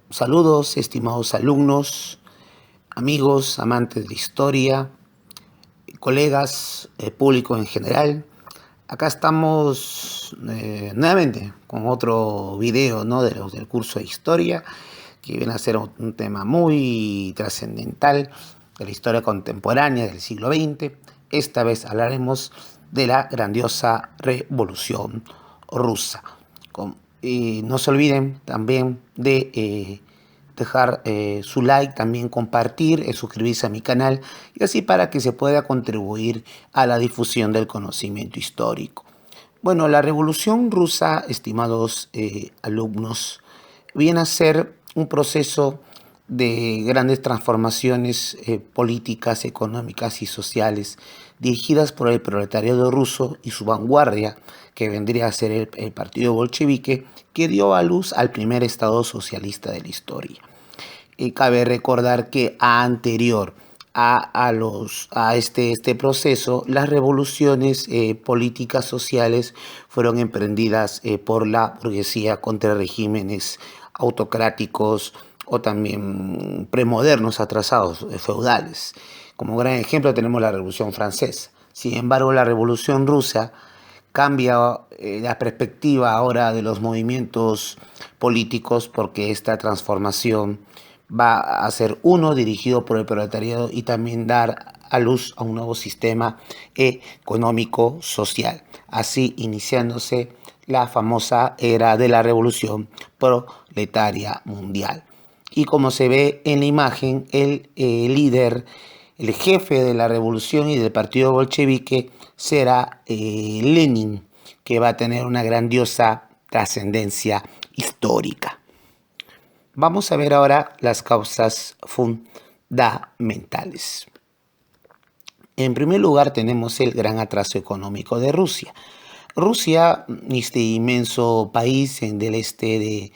Saludos, estimados alumnos, amigos, amantes de la historia, colegas, público en general. Acá estamos nuevamente con otro video, ¿no?, de los del curso de historia, que viene a ser un tema muy trascendental de la historia contemporánea del siglo XX. Esta vez hablaremos de la grandiosa Revolución Rusa. Y no se olviden también de dejar su like, también compartir, suscribirse a mi canal, y así para que se pueda contribuir a la difusión del conocimiento histórico. Bueno, la Revolución Rusa, estimados alumnos, viene a ser un proceso de grandes transformaciones políticas, económicas y sociales dirigidas por el proletariado ruso y su vanguardia, que vendría a ser el partido bolchevique, que dio a luz al primer estado socialista de la historia. Cabe recordar que anterior a este proceso, las revoluciones políticas sociales fueron emprendidas por la burguesía contra regímenes autocráticos o también premodernos, atrasados, feudales. Como gran ejemplo tenemos la Revolución Francesa. Sin embargo, la Revolución Rusa cambia la perspectiva ahora de los movimientos políticos, porque esta transformación va a ser dirigido por el proletariado y también dar a luz a un nuevo sistema económico social, así iniciándose la famosa era de la revolución proletaria mundial. Y como se ve en la imagen, el líder, el jefe de la revolución y del partido bolchevique será Lenin, que va a tener una grandiosa trascendencia histórica. Vamos a ver ahora las causas fundamentales. En primer lugar tenemos el gran atraso económico de Rusia. Rusia, este inmenso país del este de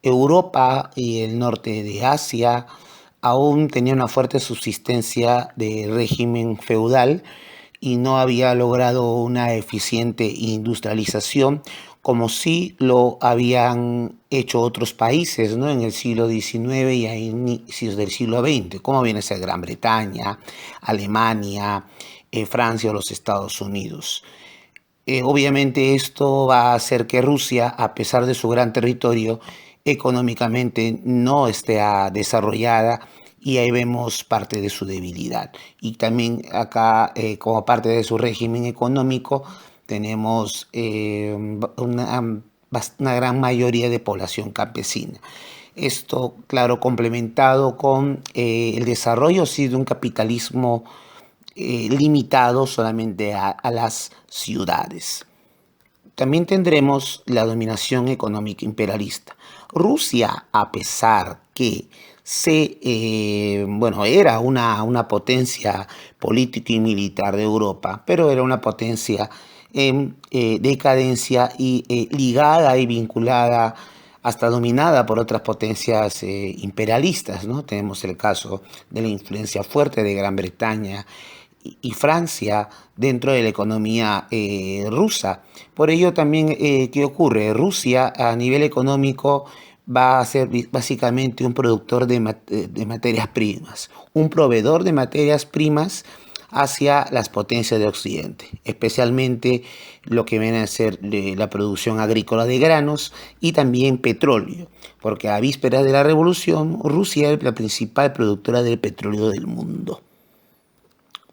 Europa y el norte de Asia, aún tenía una fuerte subsistencia de régimen feudal y no había logrado una eficiente industrialización como sí lo habían hecho otros países, ¿no?, en el siglo XIX y a inicios del siglo XX, como viene a ser Gran Bretaña, Alemania, Francia o los Estados Unidos. Obviamente esto va a hacer que Rusia, a pesar de su gran territorio, económicamente no esté desarrollada, y ahí vemos parte de su debilidad. Y también acá, como parte de su régimen económico, tenemos una gran mayoría de población campesina. Esto, claro, complementado con el desarrollo sí, de un capitalismo limitado solamente a las ciudades. También tendremos la dominación económica imperialista. Rusia, a pesar que era una potencia política y militar de Europa, pero era una potencia en decadencia y ligada y vinculada, hasta dominada por otras potencias imperialistas, ¿no? Tenemos el caso de la influencia fuerte de Gran Bretaña y Francia dentro de la economía rusa. Por ello también, ¿qué ocurre? Rusia a nivel económico va a ser básicamente un productor de materias primas, un proveedor de materias primas hacia las potencias de Occidente, especialmente lo que viene a ser la producción agrícola de granos y también petróleo, porque a vísperas de la revolución, Rusia es la principal productora de petróleo del mundo.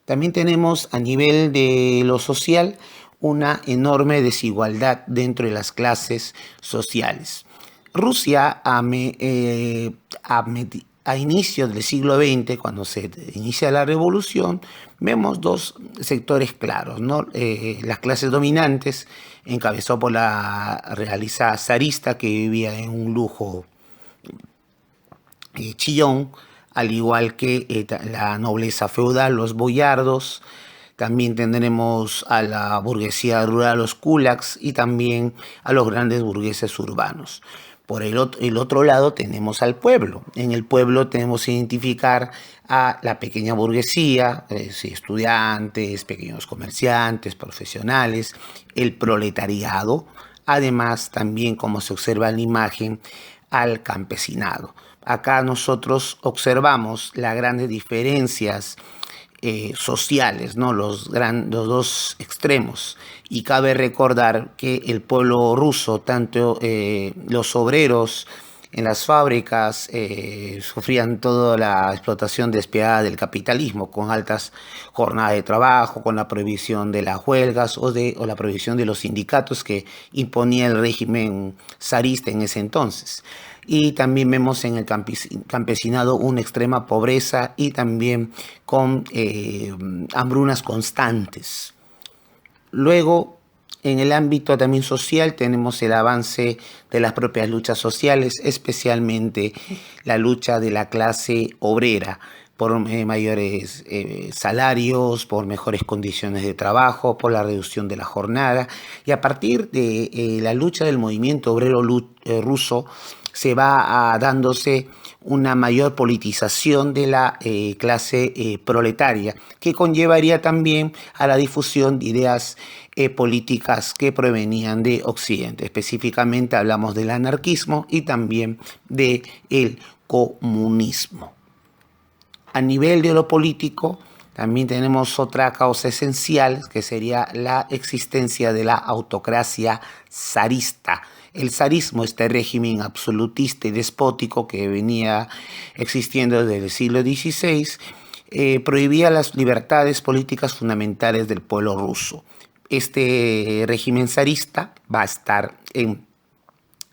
También tenemos a nivel de lo social una enorme desigualdad dentro de las clases sociales. Rusia a inicios del siglo XX, cuando se inicia la revolución, vemos dos sectores claros, ¿no? Las clases dominantes, encabezado por la realeza zarista, que vivía en un lujo chillón, al igual que la nobleza feudal, los boyardos. También tendremos a la burguesía rural, los kulaks, y también a los grandes burgueses urbanos. Por el otro lado tenemos al pueblo. En el pueblo tenemos que identificar a la pequeña burguesía, estudiantes, pequeños comerciantes, profesionales, el proletariado. Además, también, como se observa en la imagen, al campesinado. Acá nosotros observamos las grandes diferencias sociales, ¿no? Los dos extremos. Y cabe recordar que el pueblo ruso, tanto los obreros en las fábricas, sufrían toda la explotación despiadada del capitalismo, con altas jornadas de trabajo, con la prohibición de las huelgas o la prohibición de los sindicatos que imponía el régimen zarista en ese entonces. Y también vemos en el campesinado una extrema pobreza y también con hambrunas constantes. Luego, en el ámbito también social, tenemos el avance de las propias luchas sociales, especialmente la lucha de la clase obrera por mayores salarios, por mejores condiciones de trabajo, por la reducción de la jornada. Y a partir de la lucha del movimiento obrero ruso, se va dándose una mayor politización de la clase proletaria, que conllevaría también a la difusión de ideas políticas que provenían de Occidente. Específicamente hablamos del anarquismo y también del comunismo. A nivel de lo político, también tenemos otra causa esencial, que sería la existencia de la autocracia zarista. El zarismo, este régimen absolutista y despótico que venía existiendo desde el siglo XVI, prohibía las libertades políticas fundamentales del pueblo ruso. Este régimen zarista va a estar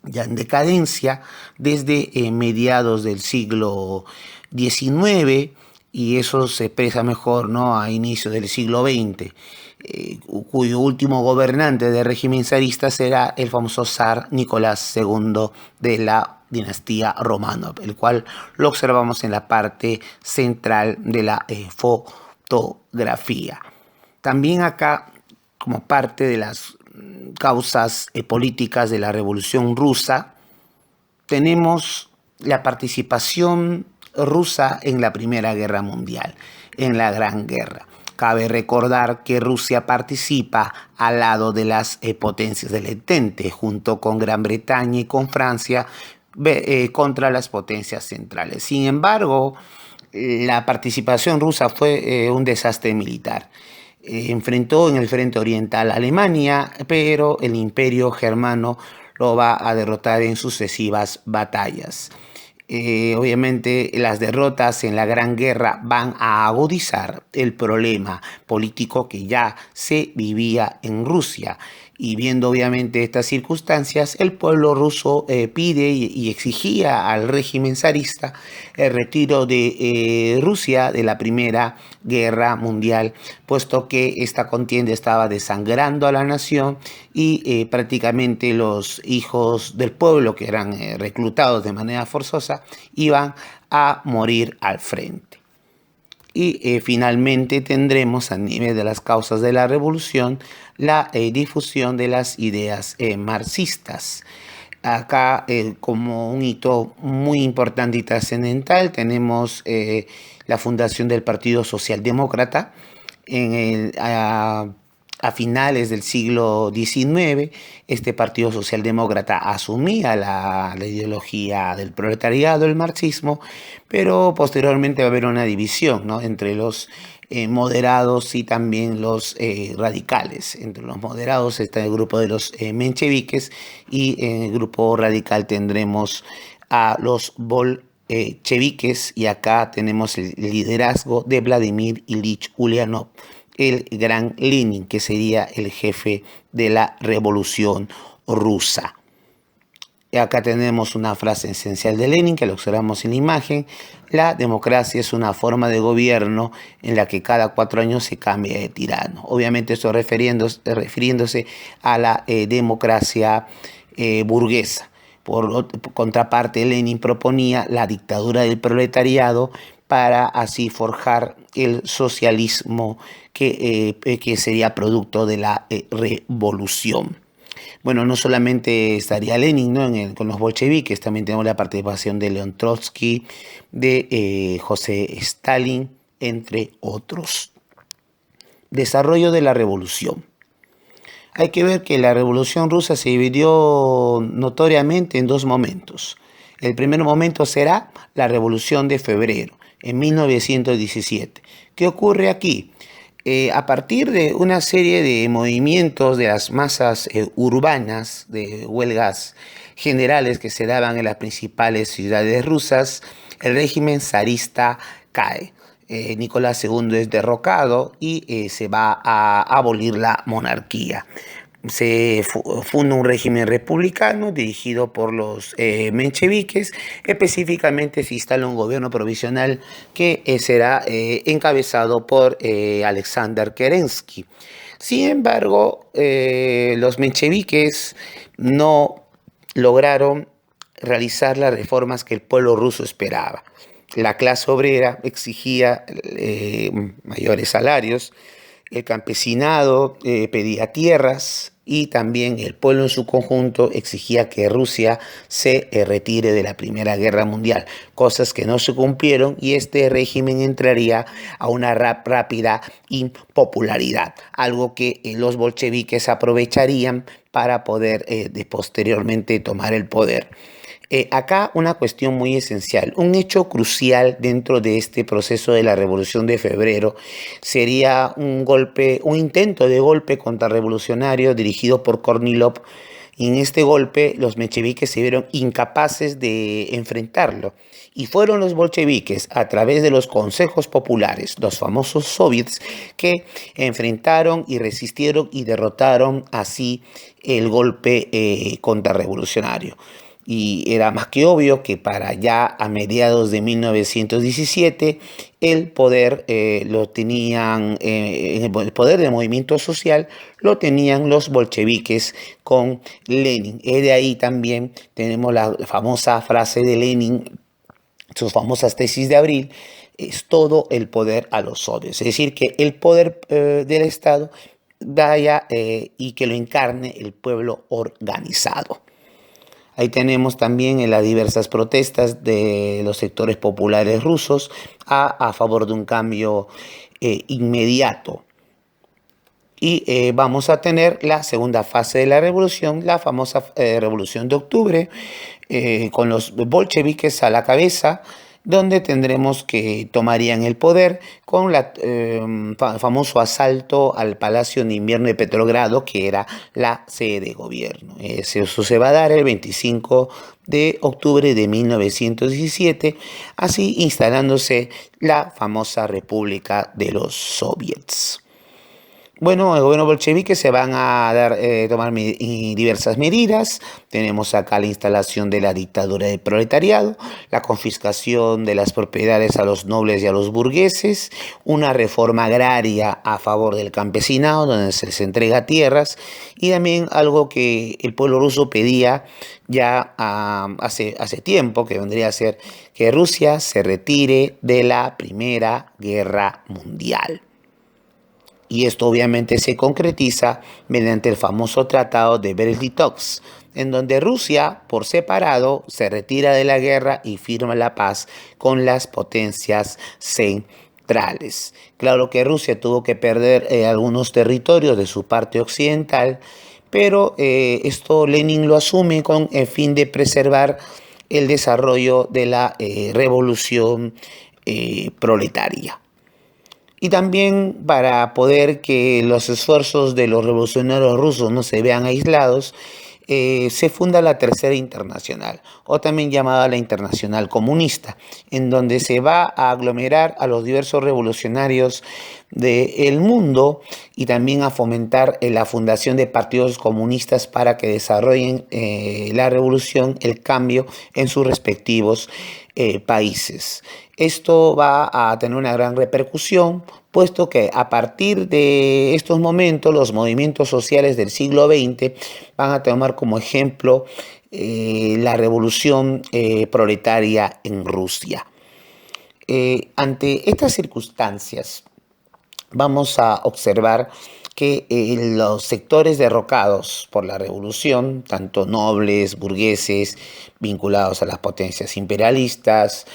ya en decadencia desde mediados del siglo XIX, y eso se expresa mejor, ¿no?, a inicio del siglo XX, cuyo último gobernante del régimen zarista será el famoso zar Nicolás II de la dinastía Romanov, el cual lo observamos en la parte central de la fotografía. También acá, como parte de las causas políticas de la Revolución Rusa, tenemos la participación rusa en la Primera Guerra Mundial, en la Gran Guerra. Cabe recordar que Rusia participa al lado de las potencias del Entente, junto con Gran Bretaña y con Francia, contra las potencias centrales. Sin embargo, la participación rusa fue un desastre militar. Enfrentó en el frente oriental a Alemania, pero el imperio germano lo va a derrotar en sucesivas batallas. Obviamente las derrotas en la Gran Guerra van a agudizar el problema político que ya se vivía en Rusia. Y viendo obviamente estas circunstancias, el pueblo ruso pide y exigía al régimen zarista el retiro de Rusia de la Primera Guerra Mundial, puesto que esta contienda estaba desangrando a la nación y prácticamente los hijos del pueblo, que eran reclutados de manera forzosa, iban a morir al frente. Y finalmente tendremos, a nivel de las causas de la revolución, la difusión de las ideas marxistas. Acá, como un hito muy importante y trascendental, tenemos la fundación del Partido Socialdemócrata a finales del siglo XIX. Este Partido Socialdemócrata asumía la ideología del proletariado, el marxismo, pero posteriormente va a haber una división, ¿no?, entre los moderados y también los radicales. Entre los moderados está el grupo de los mencheviques, y en el grupo radical tendremos a los bolcheviques, y acá tenemos el liderazgo de Vladimir Ilich Ulyanov, el gran Lenin, que sería el jefe de la revolución rusa. Y acá tenemos una frase esencial de Lenin, que lo observamos en la imagen: la democracia es una forma de gobierno en la que cada 4 años se cambia de tirano. Obviamente esto refiriéndose a la democracia burguesa. Por contraparte, Lenin proponía la dictadura del proletariado para así forjar el socialismo que sería producto de la revolución. Bueno, no solamente estaría Lenin, ¿no?, con los bolcheviques, también tenemos la participación de León Trotsky, de José Stalin, entre otros. Desarrollo de la revolución. Hay que ver que la Revolución Rusa se dividió notoriamente en 2 momentos. El primer momento será la Revolución de Febrero, en 1917. ¿Qué ocurre aquí? A partir de una serie de movimientos de las masas urbanas, de huelgas generales que se daban en las principales ciudades rusas, el régimen zarista cae. Nicolás II es derrocado y se va a abolir la monarquía. Se funda un régimen republicano dirigido por los mencheviques. Específicamente se instala un gobierno provisional que será encabezado por Alexander Kerensky. Sin embargo, los mencheviques no lograron realizar las reformas que el pueblo ruso esperaba. La clase obrera exigía mayores salarios, el campesinado pedía tierras y también el pueblo en su conjunto exigía que Rusia se retire de la Primera Guerra Mundial, cosas que no se cumplieron y este régimen entraría a una rápida impopularidad, algo que los bolcheviques aprovecharían para poder posteriormente tomar el poder. Acá una cuestión muy esencial, un hecho crucial dentro de este proceso de la Revolución de Febrero sería un intento de golpe contrarrevolucionario dirigido por Kornilov. Y en este golpe los mencheviques se vieron incapaces de enfrentarlo y fueron los bolcheviques a través de los consejos populares, los famosos soviets, que enfrentaron y resistieron y derrotaron así el golpe contrarrevolucionario. Y era más que obvio que para ya a mediados de 1917 el poder lo tenían, el poder del movimiento social lo tenían los bolcheviques con Lenin. Y de ahí también tenemos la famosa frase de Lenin, sus famosas tesis de abril, es todo el poder a los soviets. Es decir, que el poder del Estado vaya y que lo encarne el pueblo organizado. Ahí tenemos también en las diversas protestas de los sectores populares rusos a favor de un cambio inmediato. Y vamos a tener la segunda fase de la revolución, la famosa revolución de octubre, con los bolcheviques a la cabeza, donde tendremos que tomarían el poder con el famoso asalto al Palacio de Invierno de Petrogrado, que era la sede de gobierno. Eso se va a dar el 25 de octubre de 1917, así instalándose la famosa República de los Soviets. Bueno, el gobierno bolchevique se van a tomar diversas medidas. Tenemos acá la instalación de la dictadura del proletariado, la confiscación de las propiedades a los nobles y a los burgueses, una reforma agraria a favor del campesinado, donde se les entrega tierras, y también algo que el pueblo ruso pedía ya hace tiempo, que vendría a ser que Rusia se retire de la Primera Guerra Mundial. Y esto obviamente se concretiza mediante el famoso tratado de Brest-Litovsk, en donde Rusia, por separado, se retira de la guerra y firma la paz con las potencias centrales. Claro que Rusia tuvo que perder algunos territorios de su parte occidental, pero esto Lenin lo asume con el fin de preservar el desarrollo de la revolución proletaria. Y también para poder que los esfuerzos de los revolucionarios rusos no se vean aislados, se funda la Tercera Internacional, o también llamada la Internacional Comunista, en donde se va a aglomerar a los diversos revolucionarios del mundo y también a fomentar la fundación de partidos comunistas para que desarrollen la revolución, el cambio en sus respectivos países. Esto va a tener una gran repercusión, puesto que a partir de estos momentos los movimientos sociales del siglo XX van a tomar como ejemplo la revolución proletaria en Rusia. Ante estas circunstancias vamos a observar que los sectores derrocados por la revolución, tanto nobles, burgueses, vinculados a las potencias imperialistas,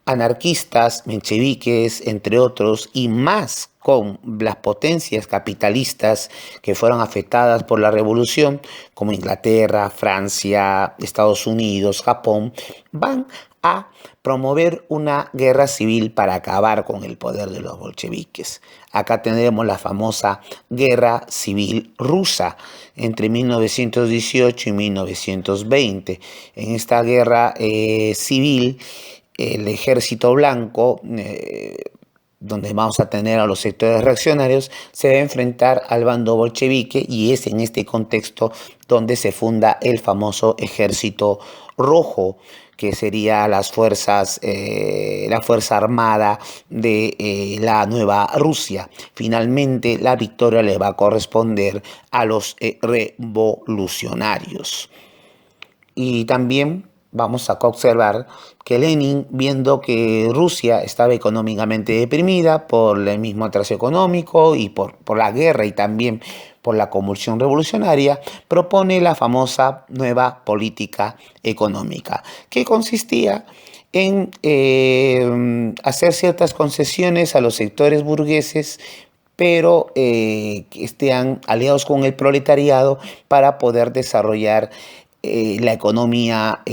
anarquistas, mencheviques, entre otros, y más con las potencias capitalistas que fueron afectadas por la revolución, como Inglaterra, Francia, Estados Unidos, Japón, van a promover una guerra civil para acabar con el poder de los bolcheviques. Acá tendremos la famosa Guerra Civil Rusa entre 1918 y 1920. En esta guerra civil, el ejército blanco, donde vamos a tener a los sectores reaccionarios, se va a enfrentar al bando bolchevique, y es en este contexto donde se funda el famoso Ejército Rojo, que sería la fuerza armada de la nueva Rusia. Finalmente, la victoria le va a corresponder a los revolucionarios. Y también vamos a observar que Lenin, viendo que Rusia estaba económicamente deprimida por el mismo atraso económico y por la guerra, y también por la convulsión revolucionaria, propone la famosa nueva política económica, que consistía en hacer ciertas concesiones a los sectores burgueses, pero que estén aliados con el proletariado para poder desarrollar la economía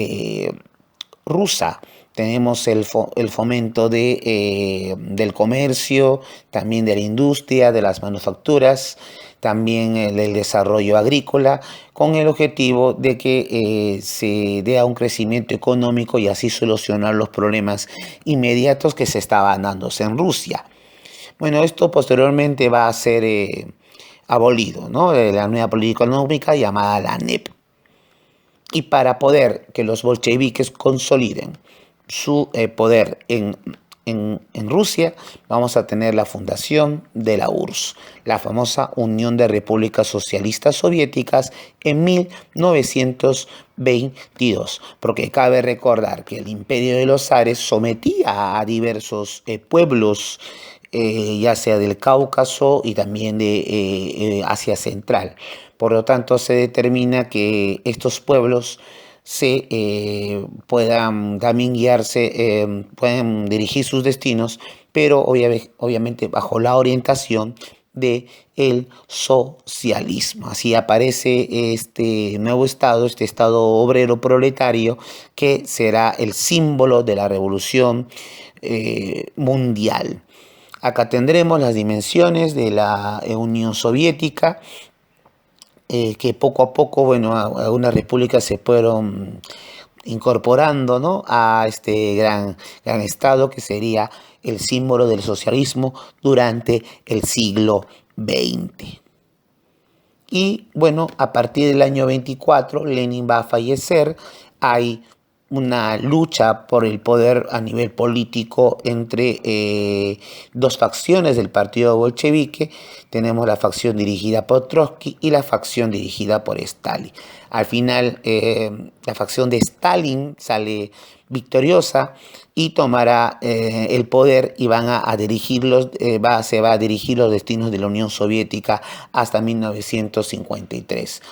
rusa. Tenemos el fomento del comercio, también de la industria, de las manufacturas, también el desarrollo agrícola, con el objetivo de que se dé un crecimiento económico y así solucionar los problemas inmediatos que se estaban dándose en Rusia. Bueno, esto posteriormente va a ser abolido, ¿no? La nueva política económica llamada la NEP. Y para poder que los bolcheviques consoliden su poder en Rusia, vamos a tener la fundación de la URSS, la famosa Unión de Repúblicas Socialistas Soviéticas, en 1922, porque cabe recordar que el Imperio de los Zares sometía a diversos pueblos, ya sea del Cáucaso y también de Asia Central. Por lo tanto, se determina que estos pueblos puedan también guiarse, pueden dirigir sus destinos, pero obviamente bajo la orientación del socialismo. Así aparece este nuevo Estado, este Estado obrero proletario, que será el símbolo de la revolución mundial. Acá tendremos las dimensiones de la Unión Soviética, que poco a poco, bueno, algunas repúblicas se fueron incorporando, ¿no?, a este gran Estado que sería el símbolo del socialismo durante el siglo XX. Y bueno, a partir del año 24, Lenin va a fallecer. Hay una lucha por el poder a nivel político entre dos facciones del partido bolchevique. Tenemos la facción dirigida por Trotsky y la facción dirigida por Stalin. Al final, la facción de Stalin sale victoriosa y tomará el poder, y van a dirigirlos, se va a dirigir los destinos de la Unión Soviética hasta 1953.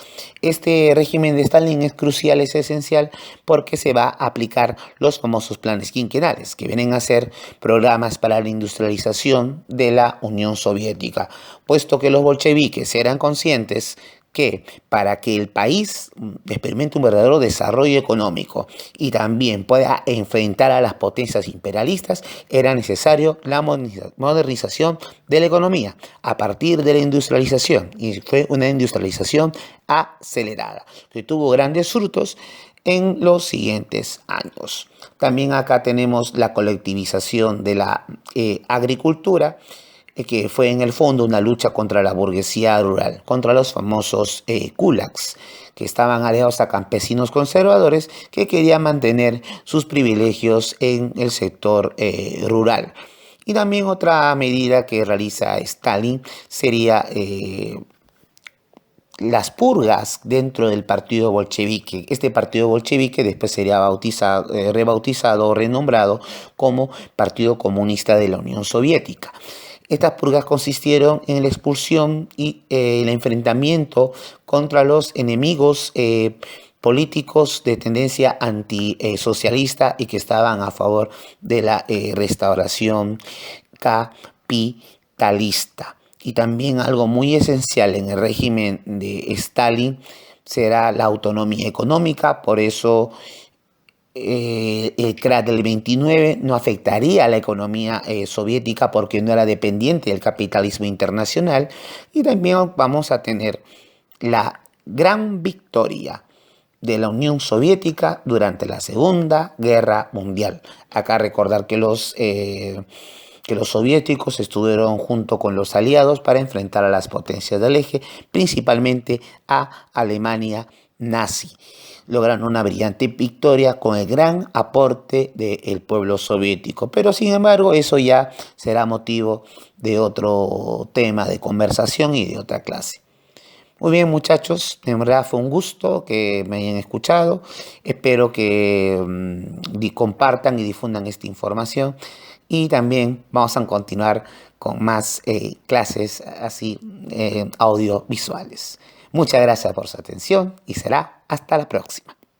Este régimen de Stalin es crucial, es esencial, porque se va a aplicar los famosos planes quinquenales, que vienen a ser programas para la industrialización de la Unión Soviética, puesto que los bolcheviques eran conscientes que para que el país experimente un verdadero desarrollo económico y también pueda enfrentar a las potencias imperialistas, era necesario la modernización de la economía a partir de la industrialización, y fue una industrialización acelerada que tuvo grandes frutos en los siguientes años. También acá tenemos la colectivización de la agricultura, que fue en el fondo una lucha contra la burguesía rural, contra los famosos kulaks, que estaban aliados a campesinos conservadores que querían mantener sus privilegios en el sector rural. Y también otra medida que realiza Stalin sería las purgas dentro del partido bolchevique. Este partido bolchevique después sería rebautizado o renombrado como Partido Comunista de la Unión Soviética. Estas purgas consistieron en la expulsión y el enfrentamiento contra los enemigos políticos de tendencia antisocialista y que estaban a favor de la restauración capitalista. Y también algo muy esencial en el régimen de Stalin será la autonomía económica. Por eso el crack del 29 no afectaría a la economía soviética porque no era dependiente del capitalismo internacional. Y también vamos a tener la gran victoria de la Unión Soviética durante la Segunda Guerra Mundial. Acá recordar que los soviéticos estuvieron junto con los aliados para enfrentar a las potencias del eje, principalmente a Alemania nazi. Logran una brillante victoria con el gran aporte del pueblo soviético. Pero sin embargo, eso ya será motivo de otro tema de conversación y de otra clase. Muy bien, muchachos, en verdad fue un gusto que me hayan escuchado. Espero que compartan y difundan esta información. Y también vamos a continuar con más clases así audiovisuales. Muchas gracias por su atención y será hasta la próxima.